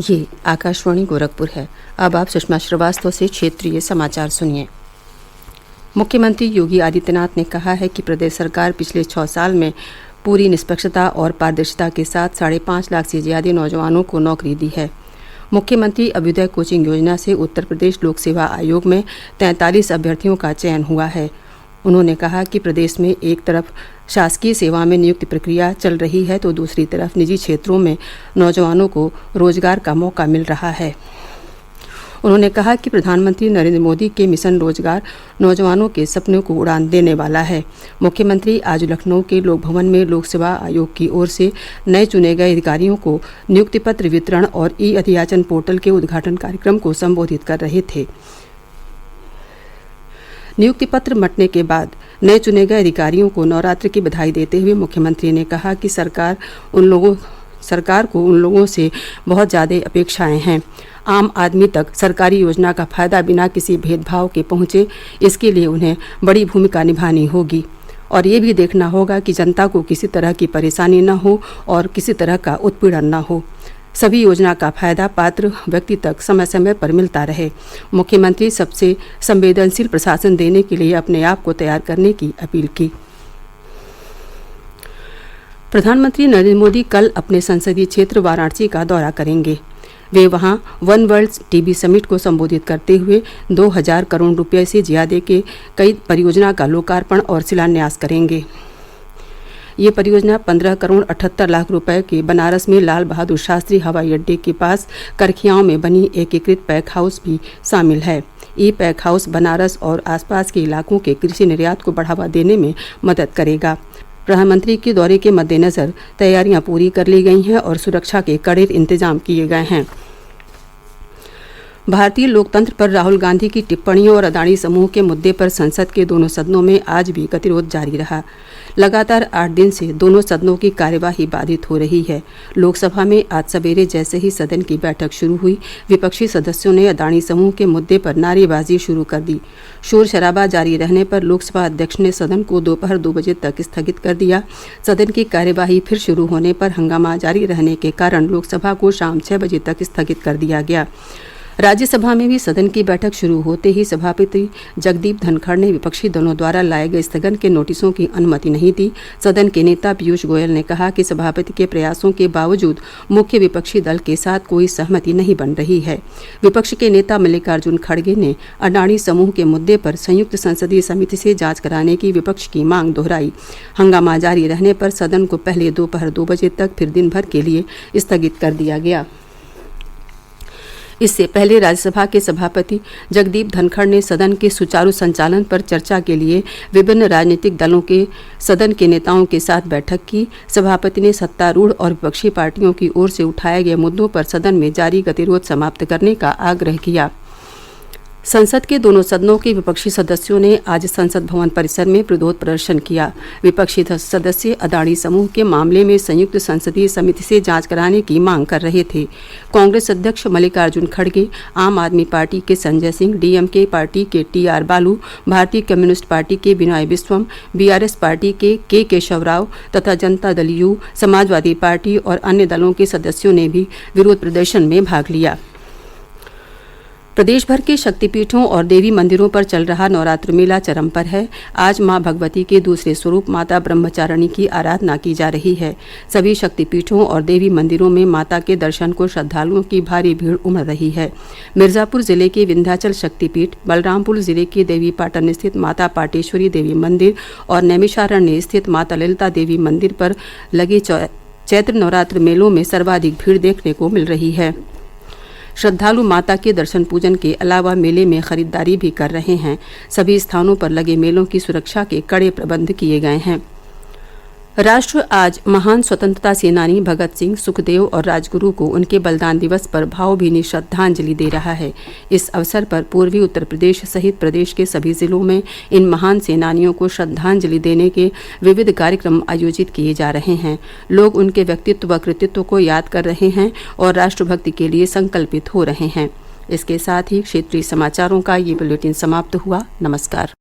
ये आकाशवाणी गोरखपुर है। अब आप सुषमा श्रीवास्तव से क्षेत्रीय समाचार सुनिए। मुख्यमंत्री योगी आदित्यनाथ ने कहा है कि प्रदेश सरकार पिछले 6 साल में पूरी निष्पक्षता और पारदर्शिता के साथ 5.5 लाख से ज्यादा नौजवानों को नौकरी दी है। मुख्यमंत्री अभ्युदय कोचिंग योजना से उत्तर प्रदेश लोक सेवा आयोग में 43 अभ्यर्थियों का चयन हुआ है। उन्होंने कहा कि प्रदेश में एक तरफ शासकीय सेवा में नियुक्ति प्रक्रिया चल रही है तो दूसरी तरफ निजी क्षेत्रों में नौजवानों को रोजगार का मौका मिल रहा है। उन्होंने कहा कि प्रधानमंत्री नरेंद्र मोदी के मिशन रोजगार नौजवानों के सपनों को उड़ान देने वाला है। मुख्यमंत्री आज लखनऊ के लोक भवन में लोक सेवा आयोग की ओर से नए चुने गए अधिकारियों को नियुक्ति पत्र वितरण और ई अध्याचन पोर्टल के उद्घाटन कार्यक्रम को संबोधित कर रहे थे। नियुक्ति पत्र मटने के बाद नए चुने गए अधिकारियों को नवरात्र की बधाई देते हुए मुख्यमंत्री ने कहा कि सरकार को उन लोगों से बहुत ज़्यादा अपेक्षाएं हैं। आम आदमी तक सरकारी योजना का फायदा बिना किसी भेदभाव के पहुंचे, इसके लिए उन्हें बड़ी भूमिका निभानी होगी और ये भी देखना होगा कि जनता को किसी तरह की परेशानी न हो और किसी तरह का उत्पीड़न न हो। सभी योजना का फायदा पात्र व्यक्ति तक समय समय पर मिलता रहे। मुख्यमंत्री सबसे संवेदनशील प्रशासन देने के लिए अपने आप को तैयार करने की अपील की। प्रधानमंत्री नरेंद्र मोदी कल अपने संसदीय क्षेत्र वाराणसी का दौरा करेंगे। वे वहां वन वर्ल्ड टीबी समिट को संबोधित करते हुए 2000 करोड़ रुपये से ज्यादा के कई परियोजना का लोकार्पण और शिलान्यास करेंगे। ये परियोजना 15 करोड़ 78 लाख रुपए के बनारस में लाल बहादुर शास्त्री हवाई अड्डे के पास करखियाओं में बनी एकीकृत पैक हाउस भी शामिल है। ये पैक हाउस बनारस और आसपास के इलाकों के कृषि निर्यात को बढ़ावा देने में मदद करेगा। प्रधानमंत्री के दौरे के मद्देनजर तैयारियां पूरी कर ली गई हैं और सुरक्षा के कड़े इंतजाम किए गए हैं। भारतीय लोकतंत्र पर राहुल गांधी की टिप्पणियों और अदानी समूह के मुद्दे पर संसद के दोनों सदनों में आज भी गतिरोध जारी रहा। लगातार 8 दिन से दोनों सदनों की कार्यवाही बाधित हो रही है। लोकसभा में आज सवेरे जैसे ही सदन की बैठक शुरू हुई, विपक्षी सदस्यों ने अदानी समूह के मुद्दे पर नारेबाजी शुरू कर दी। शोर शराबा जारी रहने पर लोकसभा अध्यक्ष ने सदन को दोपहर 2 बजे तक स्थगित कर दिया। सदन की कार्यवाही फिर शुरू होने पर हंगामा जारी रहने के कारण लोकसभा को शाम 6 बजे तक स्थगित कर दिया गया। राज्यसभा में भी सदन की बैठक शुरू होते ही सभापति जगदीप धनखड़ ने विपक्षी दलों द्वारा लाए गए स्थगन के नोटिसों की अनुमति नहीं दी। सदन के नेता पीयूष गोयल ने कहा कि सभापति के प्रयासों के बावजूद मुख्य विपक्षी दल के साथ कोई सहमति नहीं बन रही है। विपक्ष के नेता मल्लिकार्जुन खड़गे ने अडानी समूह के मुद्दे पर संयुक्त संसदीय समिति से जांच कराने की विपक्ष की मांग दोहराई। हंगामा जारी रहने पर सदन को पहले दोपहर 2 बजे तक फिर दिन भर के लिए स्थगित कर दिया गया। इससे पहले राज्यसभा के सभापति जगदीप धनखड़ ने सदन के सुचारू संचालन पर चर्चा के लिए विभिन्न राजनीतिक दलों के सदन के नेताओं के साथ बैठक की। सभापति ने सत्तारूढ़ और विपक्षी पार्टियों की ओर से उठाए गए मुद्दों पर सदन में जारी गतिरोध समाप्त करने का आग्रह किया। संसद के दोनों सदनों के विपक्षी सदस्यों ने आज संसद भवन परिसर में विरोध प्रदर्शन किया। विपक्षी सदस्य अदानी समूह के मामले में संयुक्त संसदीय समिति से जांच कराने की मांग कर रहे थे। कांग्रेस अध्यक्ष मल्लिकार्जुन खड़गे, आम आदमी पार्टी के संजय सिंह, डीएमके पार्टी के टीआर बालू, भारतीय कम्युनिस्ट पार्टी के बिनॉय बिस्वम, बीआरएस पार्टी के केशव राव तथा जनता दल यू, समाजवादी पार्टी और अन्य दलों के सदस्यों ने भी विरोध प्रदर्शन में भाग लिया। प्रदेश भर के शक्तिपीठों और देवी मंदिरों पर चल रहा नवरात्र मेला चरम पर है। आज मां भगवती के दूसरे स्वरूप माता ब्रह्मचारिणी की आराधना की जा रही है। सभी शक्तिपीठों और देवी मंदिरों में माता के दर्शन को श्रद्धालुओं की भारी भीड़ उमड़ रही है। मिर्जापुर जिले के विंध्याचल शक्तिपीठ, बलरामपुर जिले के देवी पाटन स्थित माता पाटेश्वरी देवी मंदिर और नैमिषारण्य स्थित माता ललिता देवी मंदिर पर लगे चैत्र नवरात्र मेलों में सर्वाधिक भीड़ देखने को मिल रही है। श्रद्धालु माता के दर्शन पूजन के अलावा मेले में खरीदारी भी कर रहे हैं। सभी स्थानों पर लगे मेलों की सुरक्षा के कड़े प्रबंध किए गए हैं। राष्ट्र आज महान स्वतंत्रता सेनानी भगत सिंह, सुखदेव और राजगुरु को उनके बलिदान दिवस पर भावभीनी श्रद्धांजलि दे रहा है। इस अवसर पर पूर्वी उत्तर प्रदेश सहित प्रदेश के सभी जिलों में इन महान सेनानियों को श्रद्धांजलि देने के विविध कार्यक्रम आयोजित किए जा रहे हैं। लोग उनके व्यक्तित्व व कृतित्व को याद कर रहे हैं और राष्ट्रभक्ति के लिए संकल्पित हो रहे हैं। इसके साथ ही क्षेत्रीय समाचारों का ये बुलेटिन समाप्त हुआ। नमस्कार।